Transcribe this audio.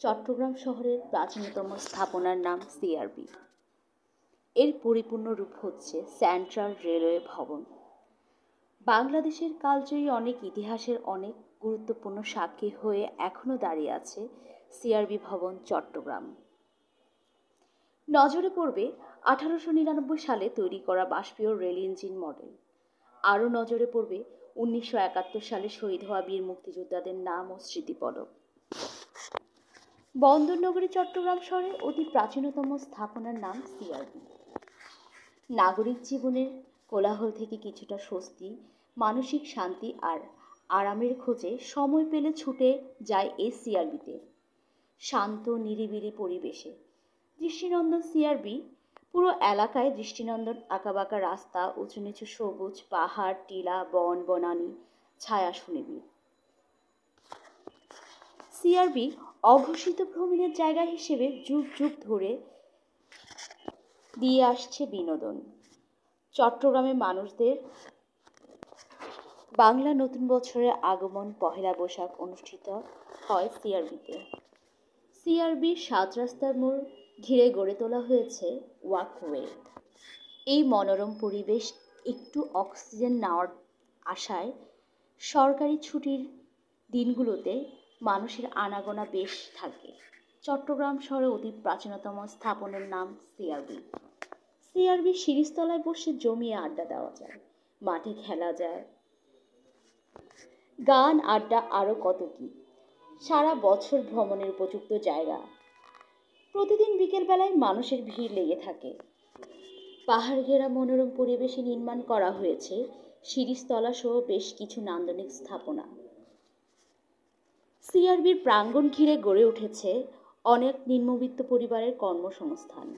চট্টগ্রাম শহরের প্রাচীনতম স্থাপনার নাম সিআরবি। এর পরিপূর্ণ রূপ হচ্ছে সেন্ট্রাল রেলওয়ে ভবন। বাংলাদেশের কালজয়ী অনেক ইতিহাসের অনেক গুরুত্বপূর্ণ সাক্ষী হয়ে এখনও দাঁড়িয়ে আছে সিআরবি ভবন চট্টগ্রাম। নজরে পড়বে 1899 সালে তৈরি করা বাষ্পীয় রেল ইঞ্জিন মডেল। আরও নজরে পড়বে 1971 সালে শহীদ হওয়া বীর মুক্তিযোদ্ধাদের নাম ও স্মৃতিপদক। বন্দরনগরী চট্টগ্রাম শহরের অতি প্রাচীনতম স্থাপনার নাম সিআরবি। নাগরিক জীবনের কোলাহল থেকে কিছুটা স্বস্তি, মানসিক শান্তি আর আরামের খোঁজে সময় পেলে ছুটে যায় এই সিআরবিতে। শান্ত নিরিবিলি পরিবেশে দৃষ্টিনন্দন সিআরবি। পুরো এলাকায় দৃষ্টিনন্দন আঁকাবাঁকা রাস্তা, উঁচু নিচু সবুজ পাহাড়, টিলা, বন বনানী, ছায়া সুনিবিড়। সিআরবি অঘোষিত ভ্রমণের জায়গা হিসেবে যুগ যুগ ধরে দিয়ে আসছে বিনোদন। চট্টগ্রামের মানুষদের বাংলা নতুন বছরের আগমন পহেলা বৈশাখ অনুষ্ঠিত হয় সিআরবিতে। সিআরবির 7 রাস্তার মোড় ঘিরে গড়ে তোলা হয়েছে ওয়াকওয়ে। এই মনোরম পরিবেশ একটু অক্সিজেন নেওয়ার আশায় সরকারি ছুটির দিনগুলোতে মানুষের আনাগোনা বেশ থাকে। চট্টগ্রাম শহরে অতি প্রাচীনতম স্থাপনের নাম সিআরবি। সিআরবি শিরিষতলায় বসে জমিয়ে আড্ডা দেওয়া যায়, মাঠে খেলা যায়, গান আড্ডা আরও কত কি। সারা বছর ভ্রমণের উপযুক্ত জায়গা। প্রতিদিন বিকেলবেলায় মানুষের ভিড় লেগে থাকে। পাহাড় ঘেরা মনোরম পরিবেশে নির্মাণ করা হয়েছে শিরিষতলা সহ বেশ কিছু নান্দনিক স্থাপনা। সিআরবির প্রাঙ্গণ ঘিরে গড়ে উঠেছে অনেক নিম্নবিত্ত পরিবারের কর্মসংস্থান।